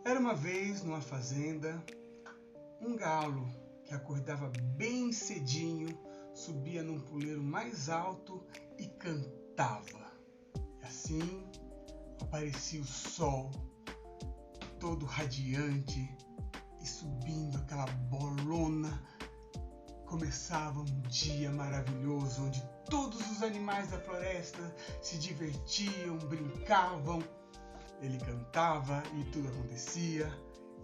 Era uma vez, numa fazenda, um galo que acordava bem cedinho, subia num puleiro mais alto e cantava. E assim aparecia o sol, todo radiante, e subindo aquela bolona, começava um dia maravilhoso, onde todos os animais da floresta se divertiam, brincavam. Ele cantava e tudo acontecia.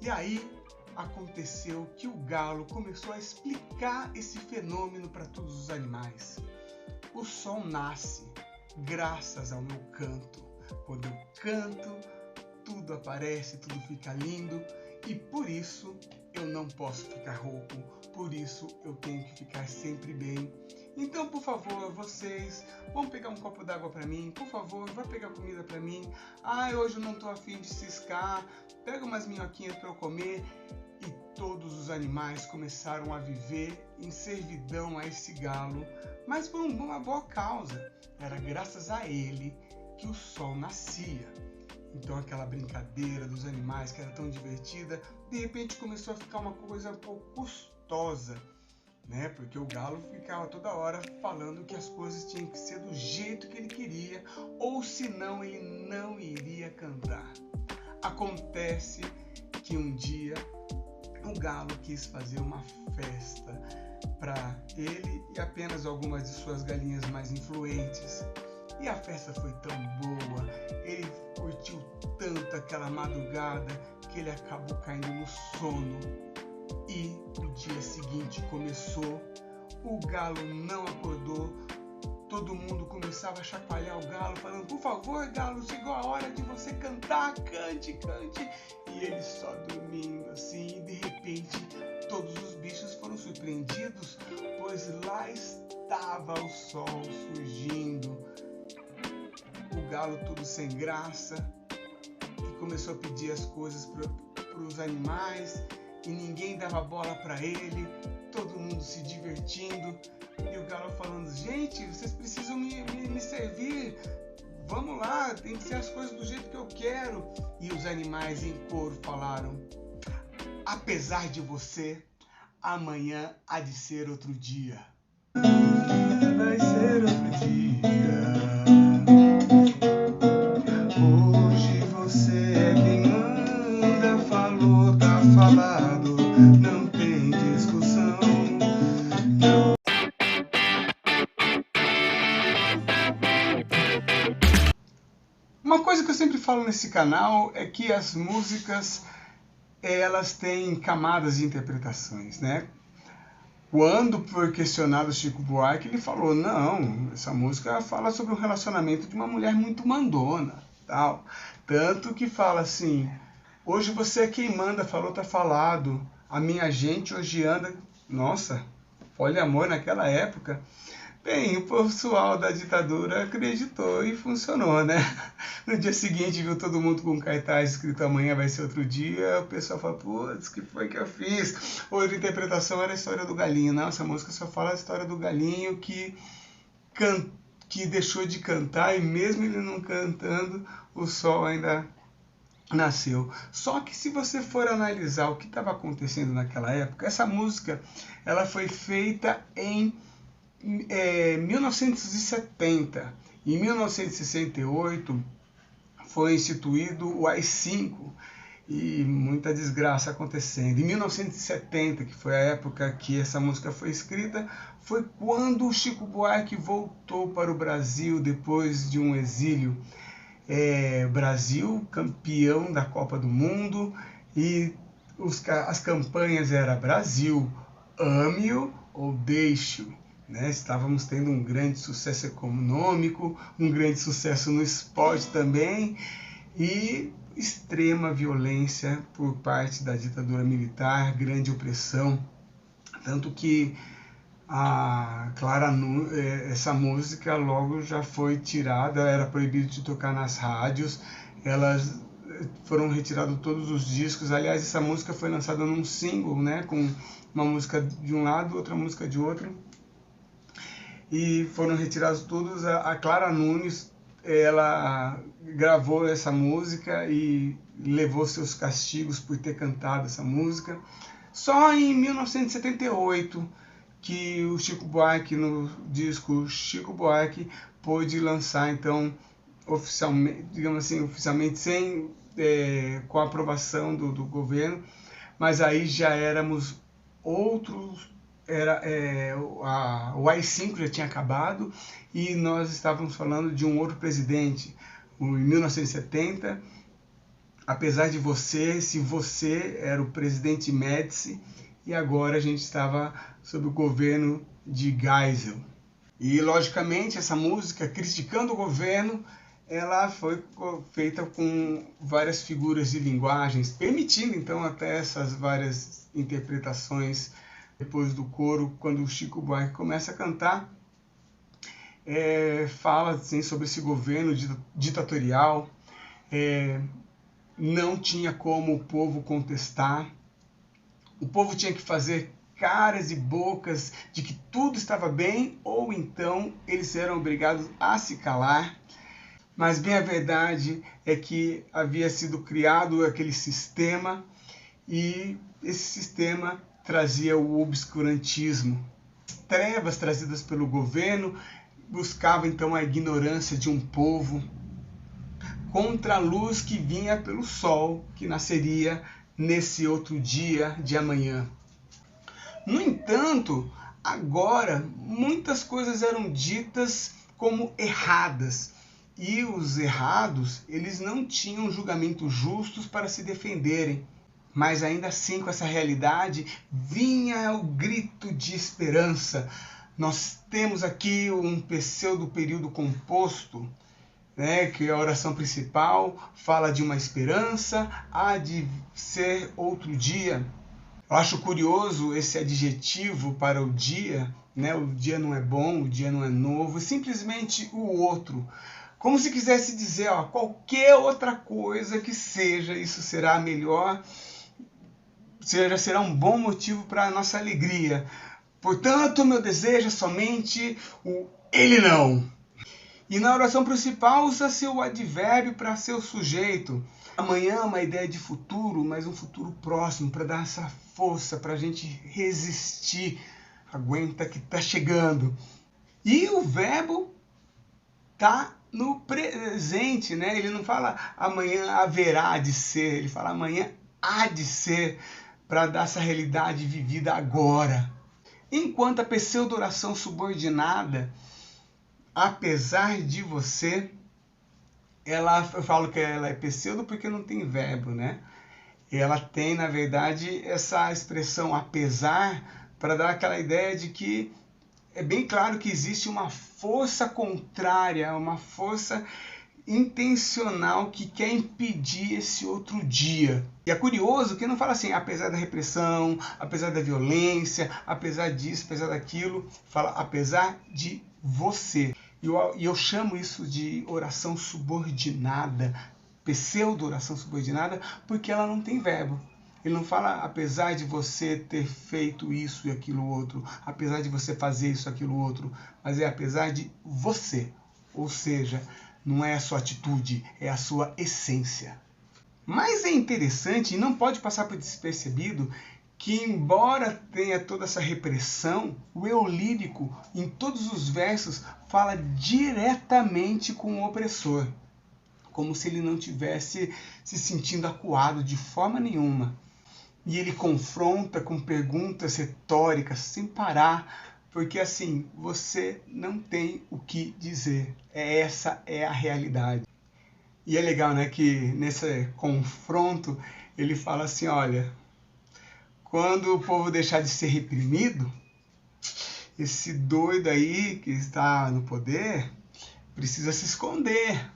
E aí aconteceu que o galo começou a explicar esse fenômeno para todos os animais. O sol nasce graças ao meu canto. Quando eu canto, tudo aparece, tudo fica lindo. E por isso eu não posso ficar rouco. Por isso eu tenho que ficar sempre bem. Então, por favor, vocês vão pegar um copo d'água para mim. Por favor, vai pegar comida para mim. Hoje eu não estou afim de ciscar. Pega umas minhoquinhas para eu comer. E todos os animais começaram a viver em servidão a esse galo, mas por uma boa causa. Era graças a ele que o sol nascia. Então aquela brincadeira dos animais que era tão divertida, de repente começou a ficar uma coisa um pouco custosa, né? Porque o galo ficava toda hora falando que as coisas tinham que ser do jeito que ele queria, ou senão ele não iria cantar. Acontece que um dia o galo quis fazer uma festa para ele e apenas algumas de suas galinhas mais influentes. E a festa foi tão boa, ele curtiu tanto aquela madrugada que ele acabou caindo no sono. E o dia seguinte começou, o galo não acordou, todo mundo começava a chacoalhar o galo, falando: por favor, galo, chegou a hora de você cantar, cante, cante. E ele só dormindo assim, e de repente todos os bichos foram surpreendidos, pois lá estava o sol surgindo. O galo todo sem graça, e começou a pedir as coisas para os animais, e ninguém dava bola para ele, todo mundo se divertindo, e o galo falando: gente, vocês precisam me servir, vamos lá, tem que ser as coisas do jeito que eu quero. E os animais em coro falaram: apesar de você, amanhã há de ser outro dia. Vai ser outro dia. Hoje você é quem manda, falou, tá falado, não tem discussão. Não. Uma coisa que eu sempre falo nesse canal é que as músicas, elas têm camadas de interpretações, né? Quando foi questionado o Chico Buarque, ele falou: não, essa música fala sobre o relacionamento de uma mulher muito mandona, tal. Tanto que fala assim: hoje você é quem manda, falou, tá falado, a minha gente hoje anda. Nossa, poliamor naquela época. Bem, o pessoal da ditadura acreditou e funcionou, né? No dia seguinte viu todo mundo com cartaz escrito amanhã vai ser outro dia, o pessoal fala: putz, que foi que eu fiz? Outra interpretação era a história do galinho. Não, essa música só fala a história do galinho que deixou de cantar, e mesmo ele não cantando, o sol ainda nasceu. Só que se você for analisar o que estava acontecendo naquela época, essa música ela foi feita em 1970. Em 1968 foi instituído o AI-5 e muita desgraça acontecendo. Em 1970, que foi a época que essa música foi escrita, foi quando o Chico Buarque voltou para o Brasil depois de um exílio. Brasil campeão da Copa do Mundo, e as campanhas eram Brasil, ame-o ou deixe-o. Né? Estávamos tendo um grande sucesso econômico, um grande sucesso no esporte também, e extrema violência por parte da ditadura militar, grande opressão. Tanto que a Clara Nunes, essa música logo já foi tirada, era proibido de tocar nas rádios, elas foram retirados todos os discos. Aliás, essa música foi lançada num single, né? Com uma música de um lado, outra música de outro, e foram retirados todos. A Clara Nunes, ela gravou essa música e levou seus castigos por ter cantado essa música. Só em 1978 que o Chico Buarque, no disco Chico Buarque, pôde lançar, então, oficialmente, digamos assim, oficialmente, com a aprovação do governo, mas aí já éramos outros, o AI-5 já tinha acabado e nós estávamos falando de um outro presidente. Em 1970, apesar de você, se você era o presidente Médici, e agora a gente estava sob o governo de Geisel. E, logicamente, essa música, criticando o governo, ela foi feita com várias figuras de linguagens, permitindo, então, até essas várias interpretações depois do coro, quando o Chico Buarque começa a cantar, fala assim, sobre esse governo ditatorial, não tinha como o povo contestar, o povo tinha que fazer caras e bocas de que tudo estava bem, ou então eles eram obrigados a se calar. Mas bem a verdade é que havia sido criado aquele sistema e esse sistema trazia o obscurantismo. As trevas trazidas pelo governo buscavam então a ignorância de um povo contra a luz que vinha pelo sol, que nasceria nesse outro dia de amanhã. No entanto, agora muitas coisas eram ditas como erradas, e os errados, eles não tinham julgamentos justos para se defenderem. Mas ainda assim, com essa realidade, vinha o grito de esperança. Nós temos aqui um pseudo período composto, que a oração principal fala de uma esperança, há de ser outro dia. Eu acho curioso esse adjetivo para o dia, o dia não é bom, o dia não é novo, simplesmente o outro. Como se quisesse dizer, qualquer outra coisa que seja, isso será melhor, será um bom motivo para a nossa alegria. Portanto, meu desejo é somente o ele não. E na oração principal usa-se o advérbio para ser o sujeito. Amanhã é uma ideia de futuro, mas um futuro próximo, para dar essa força, para a gente resistir. Aguenta que está chegando. E o verbo está no presente, Ele não fala amanhã haverá de ser, ele fala amanhã há de ser, para dar essa realidade vivida agora. Enquanto a pseudo-oração subordinada, apesar de você, eu falo que ela é pseudo porque não tem verbo, Ela tem, na verdade, essa expressão apesar, para dar aquela ideia de que é bem claro que existe uma força contrária, uma força intencional que quer impedir esse outro dia. E é curioso que não fala assim, apesar da repressão, apesar da violência, apesar disso, apesar daquilo, fala apesar de você. E eu chamo isso de oração subordinada, pseudo-oração subordinada, porque ela não tem verbo. Ele não fala apesar de você ter feito isso e aquilo outro, apesar de você fazer isso e aquilo outro, mas é apesar de você. Ou seja, não é a sua atitude, é a sua essência. Mas é interessante e não pode passar por despercebido que, embora tenha toda essa repressão, o eu lírico, em todos os versos, fala diretamente com o opressor, como se ele não tivesse se sentindo acuado de forma nenhuma. E ele confronta com perguntas retóricas sem parar, porque assim, você não tem o que dizer. Essa é a realidade. E é legal, que nesse confronto ele fala assim, olha, quando o povo deixar de ser reprimido, esse doido aí que está no poder precisa se esconder,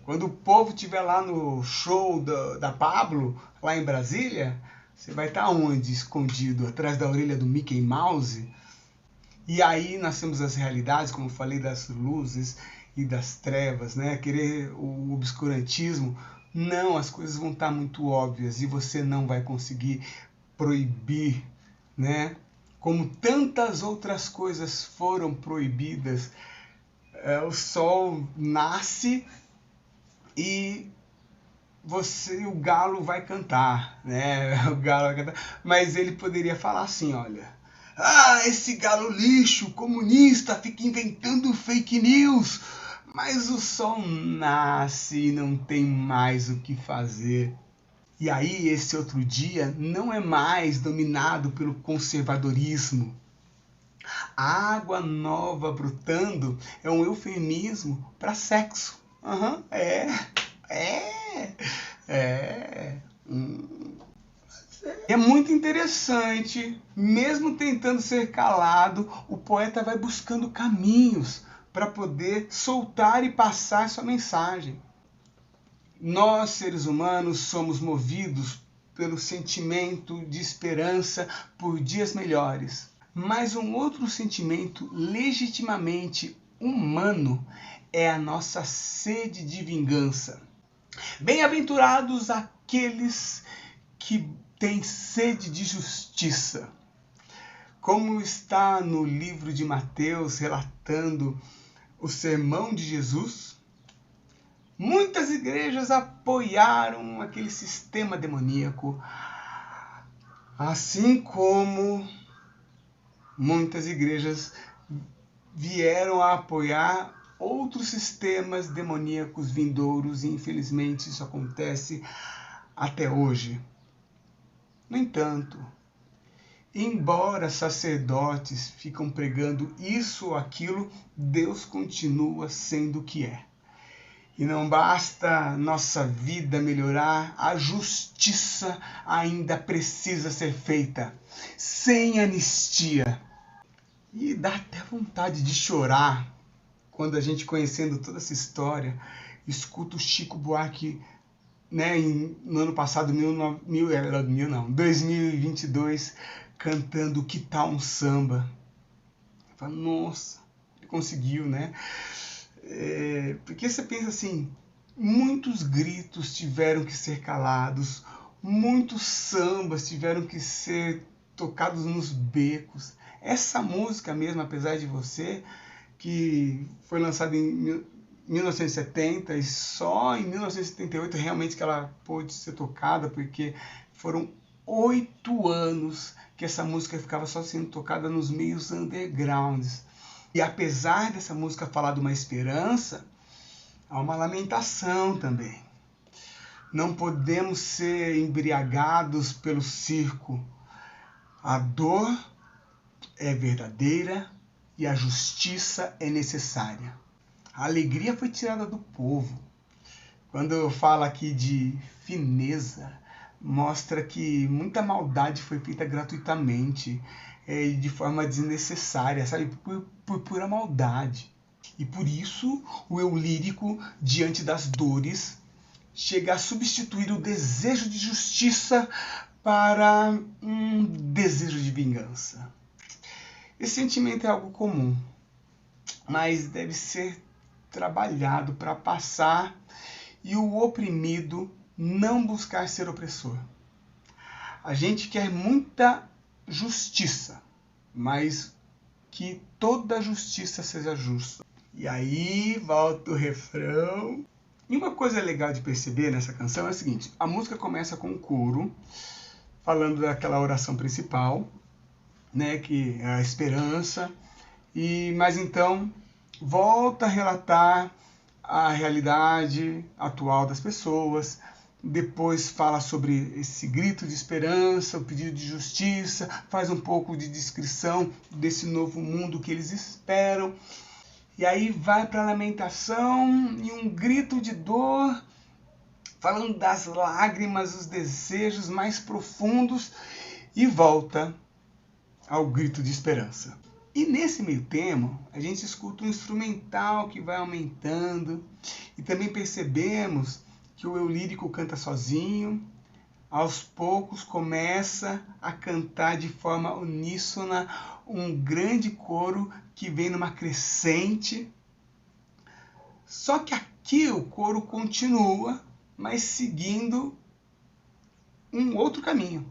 Quando o povo estiver lá no show da Pablo, lá em Brasília, você vai estar onde? Escondido? Atrás da orelha do Mickey Mouse? E aí nós temos as realidades, como eu falei, das luzes e das trevas, Querer o obscurantismo. Não, as coisas vão estar muito óbvias e você não vai conseguir proibir, Como tantas outras coisas foram proibidas. O sol nasce e o galo vai cantar, né? O galo vai cantar, mas ele poderia falar assim, olha, esse galo lixo, comunista, fica inventando fake news, mas o sol nasce e não tem mais o que fazer. E aí esse outro dia não é mais dominado pelo conservadorismo. A água nova brotando é um eufemismo para sexo. É. É muito interessante, mesmo tentando ser calado, o poeta vai buscando caminhos para poder soltar e passar sua mensagem. Nós, seres humanos, somos movidos pelo sentimento de esperança por dias melhores. Mas um outro sentimento legitimamente humano é a nossa sede de vingança. Bem-aventurados aqueles que têm sede de justiça. Como está no livro de Mateus, relatando o sermão de Jesus, muitas igrejas apoiaram aquele sistema demoníaco, assim como muitas igrejas vieram a apoiar outros sistemas demoníacos vindouros, e infelizmente isso acontece até hoje. No entanto, embora sacerdotes ficam pregando isso ou aquilo, Deus continua sendo o que é. E não basta nossa vida melhorar, a justiça ainda precisa ser feita, sem anistia. E dá até vontade de chorar quando a gente, conhecendo toda essa história, escuta o Chico Buarque, né, no ano passado, 2022, cantando Que Tal um Samba. Fala, nossa, ele conseguiu, né? Porque você pensa assim, muitos gritos tiveram que ser calados, muitos sambas tiveram que ser tocados nos becos. Essa música mesmo, Apesar de Você, que foi lançada em 1970 e só em 1978 realmente que ela pôde ser tocada, porque foram 8 anos que essa música ficava só sendo tocada nos meios undergrounds. E apesar dessa música falar de uma esperança, há uma lamentação também. Não podemos ser embriagados pelo circo. A dor é verdadeira e a justiça é necessária. A alegria foi tirada do povo. Quando eu falo aqui de fineza, mostra que muita maldade foi feita gratuitamente, de forma desnecessária, sabe? Por pura maldade. E por isso o eu lírico, diante das dores, chega a substituir o desejo de justiça para um desejo de vingança. Esse sentimento é algo comum, mas deve ser trabalhado para passar e o oprimido não buscar ser opressor. A gente quer muita justiça, mas que toda justiça seja justa. E aí volta o refrão. E uma coisa legal de perceber nessa canção é o seguinte: a música começa com um coro falando daquela oração principal, né, que é a esperança, mas então volta a relatar a realidade atual das pessoas, depois fala sobre esse grito de esperança, o pedido de justiça, faz um pouco de descrição desse novo mundo que eles esperam, e aí vai para a lamentação e um grito de dor, falando das lágrimas, os desejos mais profundos, e volta ao grito de esperança. E nesse meio termo, a gente escuta um instrumental que vai aumentando, e também percebemos que o eu lírico canta sozinho, aos poucos começa a cantar de forma uníssona um grande coro que vem numa crescente. Só que aqui o coro continua, mas seguindo um outro caminho.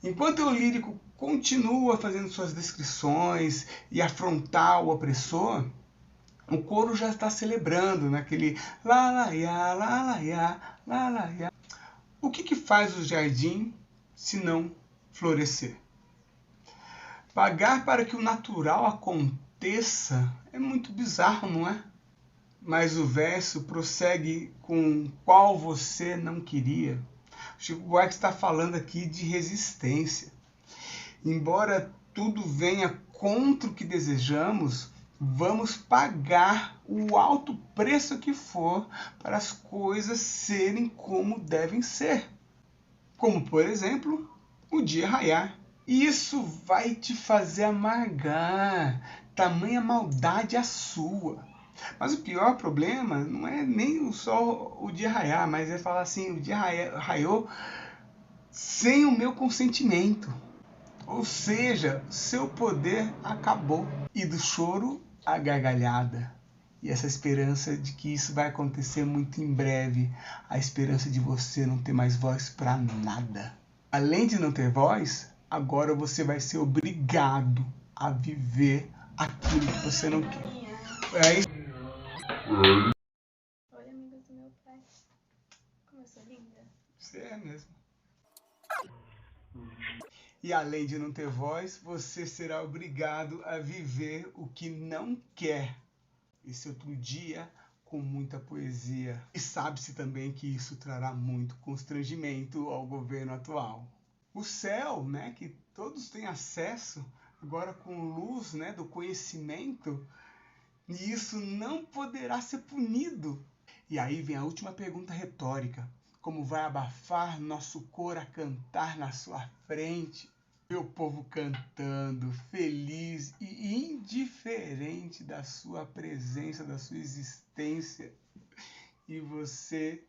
Enquanto o lírico continua fazendo suas descrições e afrontar o opressor, O coro já está celebrando naquele lá, lá, ia, lá, lá, ia, lá, lá, ia. O que faz o jardim se não florescer? Pagar para que o natural aconteça é muito bizarro, não é? Mas o verso prossegue com qual você não queria. Chico Buarque está falando aqui de resistência. Embora tudo venha contra o que desejamos, vamos pagar o alto preço que for para as coisas serem como devem ser. Como, por exemplo, o dia raiar. Isso vai te fazer amargar, tamanha maldade a sua. Mas o pior problema não é nem só o dia raiar, mas é falar assim, o dia raiou sem o meu consentimento. Ou seja, seu poder acabou. E do choro, a gargalhada. E essa esperança de que isso vai acontecer muito em breve. A esperança de você não ter mais voz para nada. Além de não ter voz, agora você vai ser obrigado a viver aquilo que você não quer. É isso. Oi, amigos do meu pai. Como eu sou linda. Você é mesmo. E além de não ter voz, você será obrigado a viver o que não quer. Esse outro dia com muita poesia. E sabe-se também que isso trará muito constrangimento ao governo atual. O céu, né, que todos têm acesso, agora com luz, né, do conhecimento, e isso não poderá ser punido. E aí vem a última pergunta retórica. Como vai abafar nosso cor a cantar na sua frente? Meu povo cantando, feliz e indiferente da sua presença, da sua existência. E você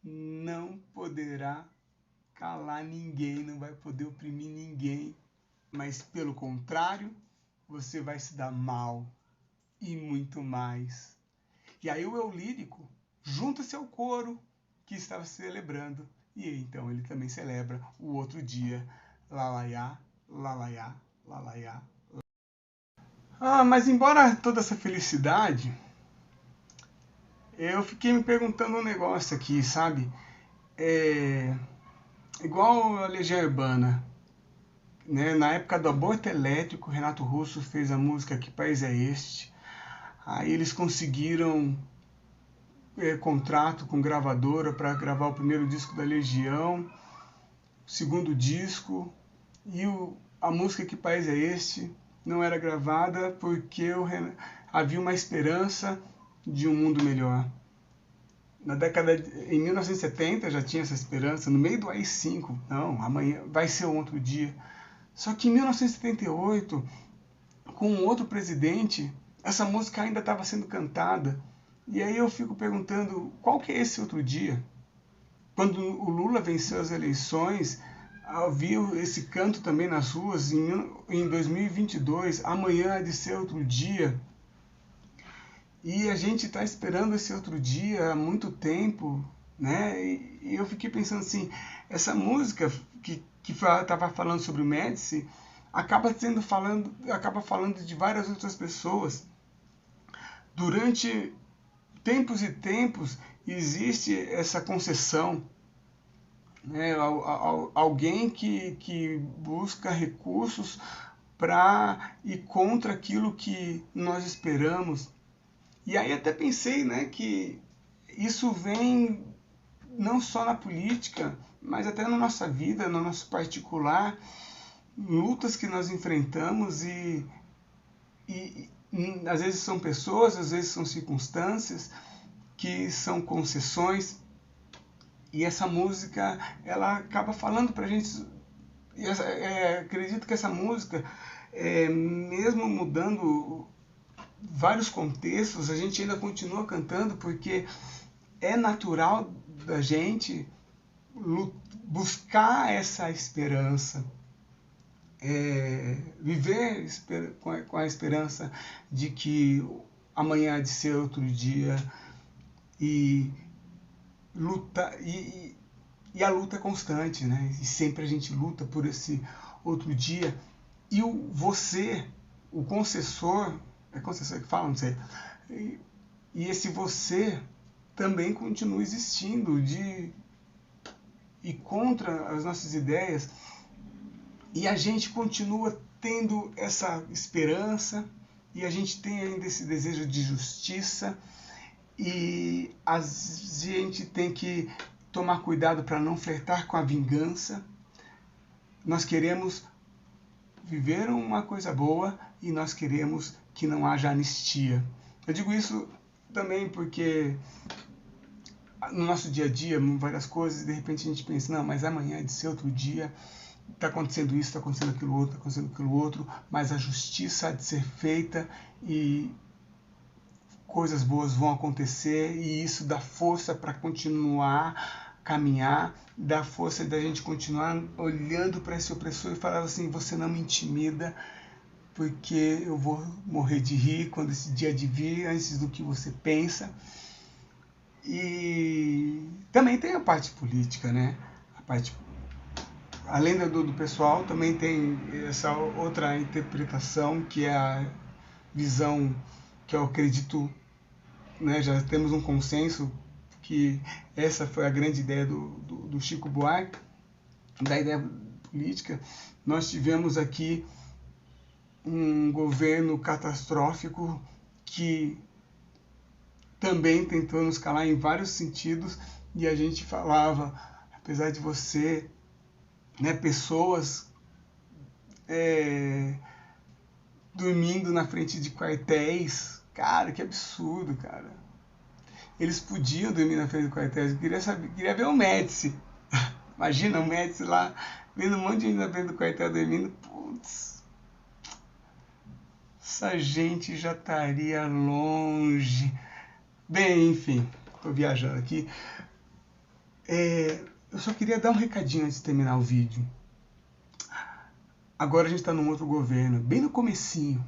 não poderá calar ninguém, não vai poder oprimir ninguém. Mas, pelo contrário, você vai se dar mal e muito mais. E aí o eu lírico junta-se ao coro que estava celebrando. E então ele também celebra o outro dia. Lalaiá, lalaiá, lalaiá. Mas embora toda essa felicidade, eu fiquei me perguntando um negócio aqui, sabe? Igual a Legião Urbana, né? Na época do aborto elétrico, Renato Russo fez a música Que País é Este? Aí eles conseguiram contrato com gravadora para gravar o primeiro disco da Legião, o segundo disco, e a música Que País é Este? Não era gravada porque havia uma esperança de um mundo melhor. Em 1970 já tinha essa esperança, no meio do AI-5, não, amanhã vai ser um outro dia. Só que em 1978, com um outro presidente, essa música ainda estava sendo cantada. E aí eu fico perguntando, qual que é esse outro dia? Quando o Lula venceu as eleições, havia esse canto também nas ruas, em 2022, amanhã há de ser outro dia. E a gente está esperando esse outro dia há muito tempo, né? E eu fiquei pensando assim, essa música que estava falando sobre o Médici, acaba falando de várias outras pessoas. Durante tempos e tempos existe essa concessão, né? Alguém que busca recursos para ir contra aquilo que nós esperamos. E aí até pensei, né, que isso vem não só na política, mas até na nossa vida, no nosso particular, lutas que nós enfrentamos e às vezes são pessoas, às vezes são circunstâncias, que são concessões. E essa música, ela acaba falando pra gente, acredito que essa música, mesmo mudando vários contextos, a gente ainda continua cantando porque é natural da gente buscar essa esperança, viver com a esperança de que amanhã há de ser outro dia, e luta, e a luta é constante, né? E sempre a gente luta por esse outro dia. E o concessor, é concessor que fala, não sei, E esse você também continua existindo e contra as nossas ideias. E a gente continua tendo essa esperança, e a gente tem ainda esse desejo de justiça, e a gente tem que tomar cuidado para não flertar com a vingança. Nós queremos viver uma coisa boa e nós queremos que não haja anistia. Eu digo isso também porque no nosso dia a dia, várias coisas, e de repente a gente pensa, não, mas amanhã é de ser outro dia, está acontecendo isso, está acontecendo aquilo outro, está acontecendo aquilo outro, mas a justiça há de ser feita e coisas boas vão acontecer, e isso dá força para continuar a caminhar, dá força da gente continuar olhando para esse opressor e falar assim, você não me intimida, porque eu vou morrer de rir quando esse dia de vir, antes do que você pensa. E também tem a parte política, né? A parte, além do pessoal, também tem essa outra interpretação, que é a visão que eu acredito, né, já temos um consenso, que essa foi a grande ideia do Chico Buarque, da ideia política. Nós tivemos aqui um governo catastrófico que também tentou nos calar em vários sentidos, e a gente falava, apesar de você, né, pessoas dormindo na frente de quartéis, cara, que absurdo, cara. Eles podiam dormir na frente de quartéis. Eu queria ver o Médici. Imagina o Médici lá, vendo um monte de gente na frente do quartel dormindo. Putz, essa gente já estaria longe. Bem, enfim, estou viajando aqui. Eu só queria dar um recadinho antes de terminar o vídeo. Agora a gente está num outro governo, bem no comecinho.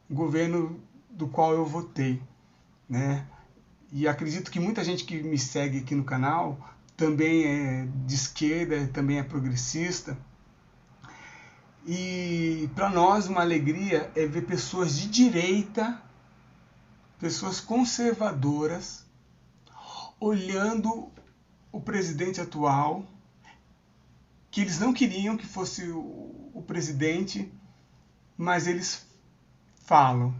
O governo do qual eu votei, né? E acredito que muita gente que me segue aqui no canal também é de esquerda, também é progressista. E para nós uma alegria é ver pessoas de direita, pessoas conservadoras, olhando o presidente atual, que eles não queriam que fosse o presidente, mas eles falam,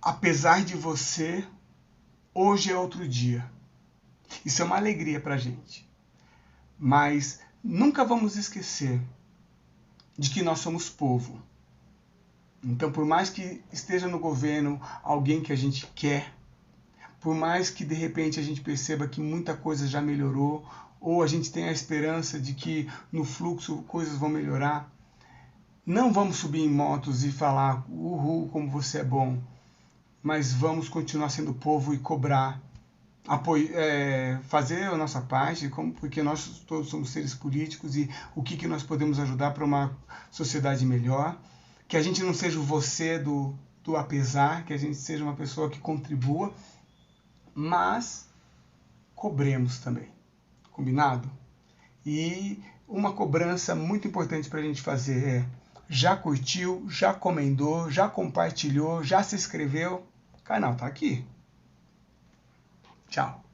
apesar de você, hoje é outro dia. Isso é uma alegria para a gente. Mas nunca vamos esquecer de que nós somos povo. Então, por mais que esteja no governo alguém que a gente quer, por mais que de repente a gente perceba que muita coisa já melhorou, ou a gente tenha a esperança de que no fluxo coisas vão melhorar, não vamos subir em motos e falar, uhul, como você é bom, mas vamos continuar sendo povo e cobrar, fazer a nossa parte, porque nós todos somos seres políticos, e o que nós podemos ajudar para uma sociedade melhor, que a gente não seja o você do apesar, que a gente seja uma pessoa que contribua, mas cobremos também, combinado? E uma cobrança muito importante para a gente fazer é, já curtiu, já comentou, já compartilhou, já se inscreveu, o canal tá aqui. Tchau.